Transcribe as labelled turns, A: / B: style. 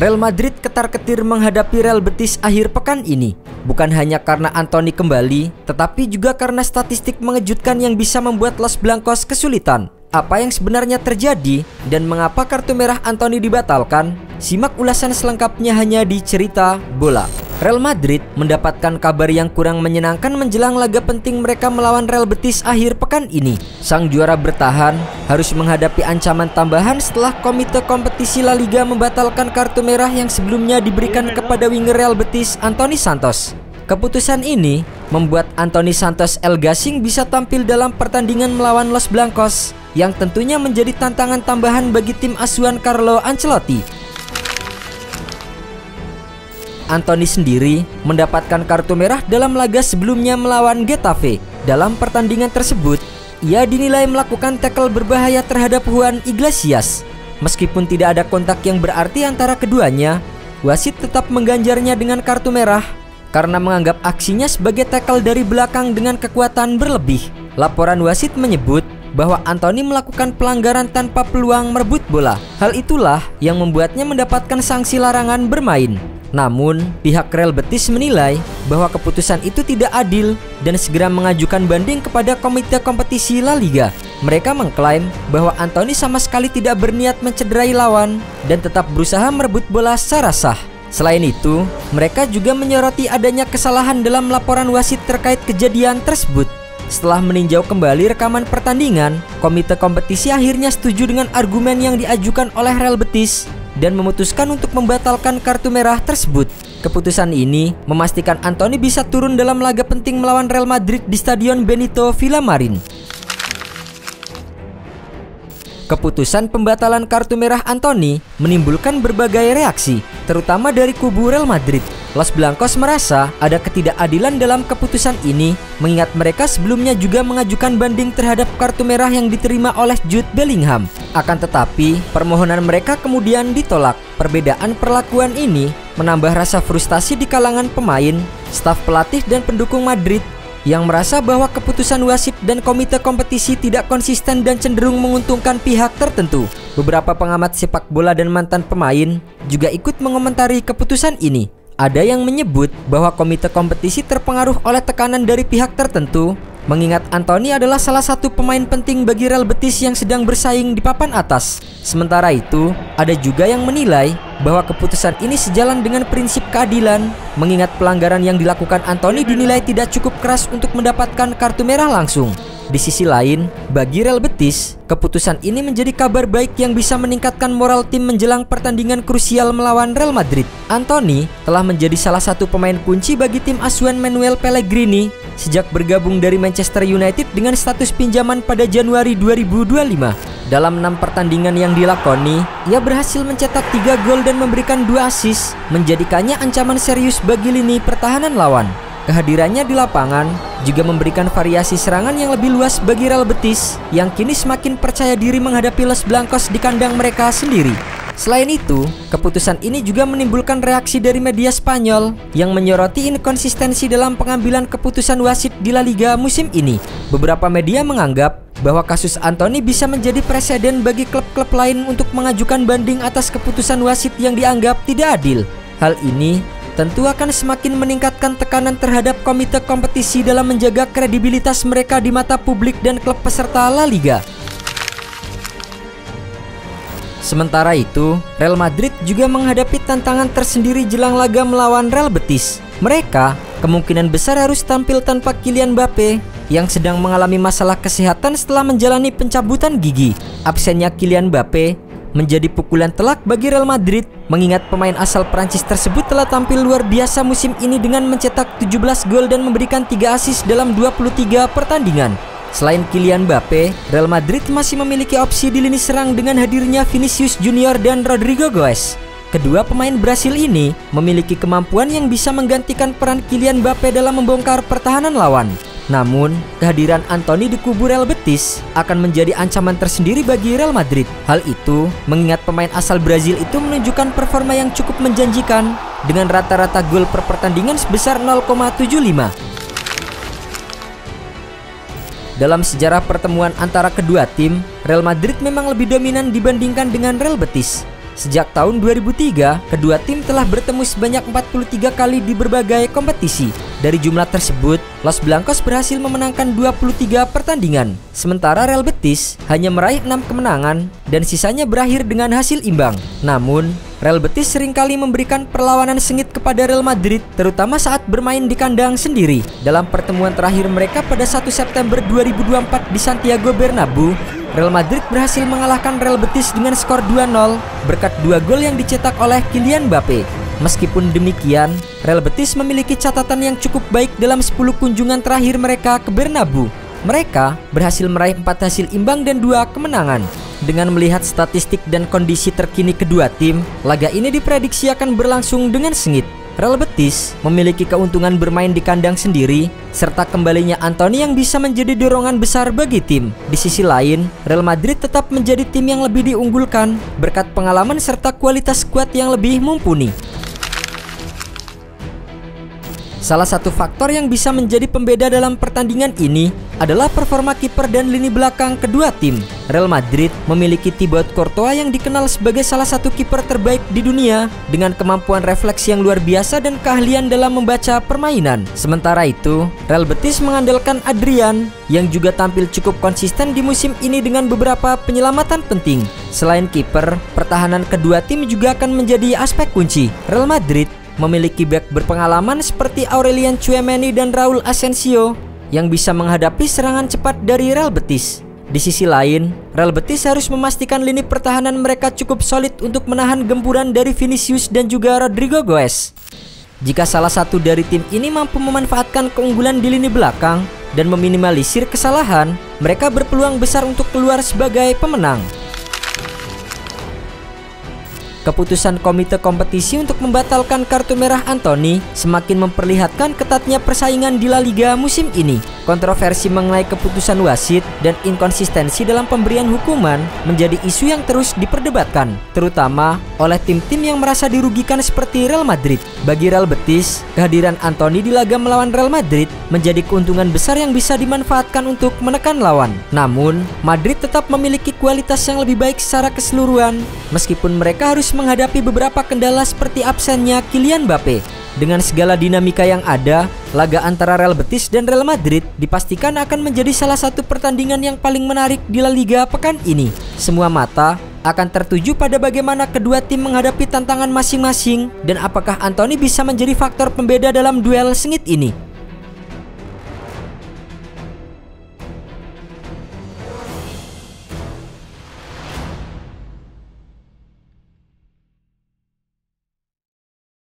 A: Real Madrid ketar-ketir menghadapi Real Betis akhir pekan ini. Bukan hanya karena Antony kembali, tetapi juga karena statistik mengejutkan yang bisa membuat Los Blancos kesulitan. Apa yang sebenarnya terjadi dan mengapa kartu merah Antony dibatalkan? Simak ulasan selengkapnya hanya di Cerita Bola. Real Madrid mendapatkan kabar yang kurang menyenangkan menjelang laga penting mereka melawan Real Betis akhir pekan ini. Sang juara bertahan harus menghadapi ancaman tambahan setelah komite kompetisi La Liga membatalkan kartu merah yang sebelumnya diberikan kepada winger Real Betis Anthony Santos. Keputusan ini membuat Anthony Santos El Gasing bisa tampil dalam pertandingan melawan Los Blancos yang tentunya menjadi tantangan tambahan bagi tim asuhan Carlo Ancelotti. Antony sendiri mendapatkan kartu merah dalam laga sebelumnya melawan Getafe. Dalam pertandingan tersebut, ia dinilai melakukan tackle berbahaya terhadap Juan Iglesias. Meskipun tidak ada kontak yang berarti antara keduanya, wasit tetap mengganjarnya dengan kartu merah karena menganggap aksinya sebagai tackle dari belakang dengan kekuatan berlebih. Laporan wasit menyebut bahwa Antony melakukan pelanggaran tanpa peluang merebut bola. Hal itulah yang membuatnya mendapatkan sanksi larangan bermain. Namun, pihak Real Betis menilai bahwa keputusan itu tidak adil dan segera mengajukan banding kepada komite kompetisi La Liga. Mereka mengklaim bahwa Antony sama sekali tidak berniat mencederai lawan dan tetap berusaha merebut bola secara sah. Selain itu, mereka juga menyoroti adanya kesalahan dalam laporan wasit terkait kejadian tersebut. Setelah meninjau kembali rekaman pertandingan, komite kompetisi akhirnya setuju dengan argumen yang diajukan oleh Real Betis dan memutuskan untuk membatalkan kartu merah tersebut. Keputusan ini memastikan Antony bisa turun dalam laga penting melawan Real Madrid di Stadion Benito Villamarin. Keputusan pembatalan kartu merah Antony menimbulkan berbagai reaksi, terutama dari kubu Real Madrid. Los Blancos merasa ada ketidakadilan dalam keputusan ini, mengingat mereka sebelumnya juga mengajukan banding terhadap kartu merah yang diterima oleh Jude Bellingham. Akan tetapi, permohonan mereka kemudian ditolak. Perbedaan perlakuan ini menambah rasa frustasi di kalangan pemain, staf pelatih dan pendukung Madrid yang merasa bahwa keputusan wasit dan komite kompetisi tidak konsisten dan cenderung menguntungkan pihak tertentu. Beberapa pengamat sepak bola dan mantan pemain juga ikut mengomentari keputusan ini. Ada yang menyebut bahwa komite kompetisi terpengaruh oleh tekanan dari pihak tertentu, mengingat Antony adalah salah satu pemain penting bagi Real Betis yang sedang bersaing di papan atas. Sementara itu, ada juga yang menilai bahwa keputusan ini sejalan dengan prinsip keadilan, mengingat pelanggaran yang dilakukan Antony dinilai tidak cukup keras untuk mendapatkan kartu merah langsung. Di sisi lain, bagi Real Betis, keputusan ini menjadi kabar baik yang bisa meningkatkan moral tim menjelang pertandingan krusial melawan Real Madrid. Antony telah menjadi salah satu pemain kunci bagi tim asuhan Manuel Pellegrini sejak bergabung dari Manchester United dengan status pinjaman pada Januari 2025. Dalam 6 pertandingan yang dilakoni, ia berhasil mencetak 3 gol dan memberikan 2 assist, menjadikannya ancaman serius bagi lini pertahanan lawan. Kehadirannya di lapangan juga memberikan variasi serangan yang lebih luas bagi Real Betis yang kini semakin percaya diri menghadapi Los Blancos di kandang mereka sendiri. Selain itu, keputusan ini juga menimbulkan reaksi dari media Spanyol yang menyoroti inkonsistensi dalam pengambilan keputusan wasit di La Liga musim ini. Beberapa media menganggap bahwa kasus Antony bisa menjadi preseden bagi klub-klub lain untuk mengajukan banding atas keputusan wasit yang dianggap tidak adil. Hal ini tentu akan semakin meningkatkan tekanan terhadap komite kompetisi dalam menjaga kredibilitas mereka di mata publik dan klub peserta La Liga. Sementara itu, Real Madrid juga menghadapi tantangan tersendiri jelang laga melawan Real Betis. Mereka kemungkinan besar harus tampil tanpa Kylian Mbappe yang sedang mengalami masalah kesehatan setelah menjalani pencabutan gigi. Absennya Kylian Mbappe menjadi pukulan telak bagi Real Madrid, mengingat pemain asal Prancis tersebut telah tampil luar biasa musim ini dengan mencetak 17 gol dan memberikan 3 assist dalam 23 pertandingan. Selain Kylian Mbappe, Real Madrid masih memiliki opsi di lini serang dengan hadirnya Vinicius Junior dan Rodrigo Goes. Kedua pemain Brasil ini memiliki kemampuan yang bisa menggantikan peran Kylian Mbappe dalam membongkar pertahanan lawan. Namun, kehadiran Antony di kubu Real Betis akan menjadi ancaman tersendiri bagi Real Madrid. Hal itu mengingat pemain asal Brazil itu menunjukkan performa yang cukup menjanjikan dengan rata-rata gol per pertandingan sebesar 0,75. Dalam sejarah pertemuan antara kedua tim, Real Madrid memang lebih dominan dibandingkan dengan Real Betis. Sejak tahun 2003, kedua tim telah bertemu sebanyak 43 kali di berbagai kompetisi. Dari jumlah tersebut, Los Blancos berhasil memenangkan 23 pertandingan, sementara Real Betis hanya meraih 6 kemenangan dan sisanya berakhir dengan hasil imbang. Namun, Real Betis seringkali memberikan perlawanan sengit kepada Real Madrid, terutama saat bermain di kandang sendiri. Dalam pertemuan terakhir mereka pada 1 September 2024 di Santiago Bernabeu, Real Madrid berhasil mengalahkan Real Betis dengan skor 2-0 berkat 2 gol yang dicetak oleh Kylian Mbappe. Meskipun demikian, Real Betis memiliki catatan yang cukup baik dalam 10 kunjungan terakhir mereka ke Bernabeu. Mereka berhasil meraih 4 hasil imbang dan 2 kemenangan. Dengan melihat statistik dan kondisi terkini kedua tim, laga ini diprediksi akan berlangsung dengan sengit. Real Betis memiliki keuntungan bermain di kandang sendiri, serta kembalinya Antony yang bisa menjadi dorongan besar bagi tim. Di sisi lain, Real Madrid tetap menjadi tim yang lebih diunggulkan berkat pengalaman serta kualitas skuad yang lebih mumpuni. Salah satu faktor yang bisa menjadi pembeda dalam pertandingan ini adalah performa kiper dan lini belakang kedua tim. Real Madrid memiliki Thibaut Courtois yang dikenal sebagai salah satu kiper terbaik di dunia dengan kemampuan refleks yang luar biasa dan keahlian dalam membaca permainan. Sementara itu, Real Betis mengandalkan Adrian yang juga tampil cukup konsisten di musim ini dengan beberapa penyelamatan penting. Selain kiper, pertahanan kedua tim juga akan menjadi aspek kunci. Real Madrid memiliki bek berpengalaman seperti Aurelien Tchouaméni dan Raúl Asensio yang bisa menghadapi serangan cepat dari Real Betis. Di sisi lain, Real Betis harus memastikan lini pertahanan mereka cukup solid untuk menahan gempuran dari Vinicius dan juga Rodrigo Goes. Jika salah satu dari tim ini mampu memanfaatkan keunggulan di lini belakang dan meminimalisir kesalahan, mereka berpeluang besar untuk keluar sebagai pemenang. Keputusan komite kompetisi untuk membatalkan kartu merah Antony semakin memperlihatkan ketatnya persaingan di La Liga musim ini. Kontroversi mengenai keputusan wasit dan inkonsistensi dalam pemberian hukuman menjadi isu yang terus diperdebatkan, terutama oleh tim-tim yang merasa dirugikan seperti Real Madrid. Bagi Real Betis, kehadiran Antony di laga melawan Real Madrid menjadi keuntungan besar yang bisa dimanfaatkan untuk menekan lawan. Namun, Madrid tetap memiliki kualitas yang lebih baik secara keseluruhan, meskipun mereka harus menghadapi beberapa kendala seperti absennya Kylian Mbappe. Dengan segala dinamika yang ada, laga antara Real Betis dan Real Madrid dipastikan akan menjadi salah satu pertandingan yang paling menarik di La Liga pekan ini. Semua mata akan tertuju pada bagaimana kedua tim menghadapi tantangan masing-masing dan apakah Antony bisa menjadi faktor pembeda dalam duel sengit ini.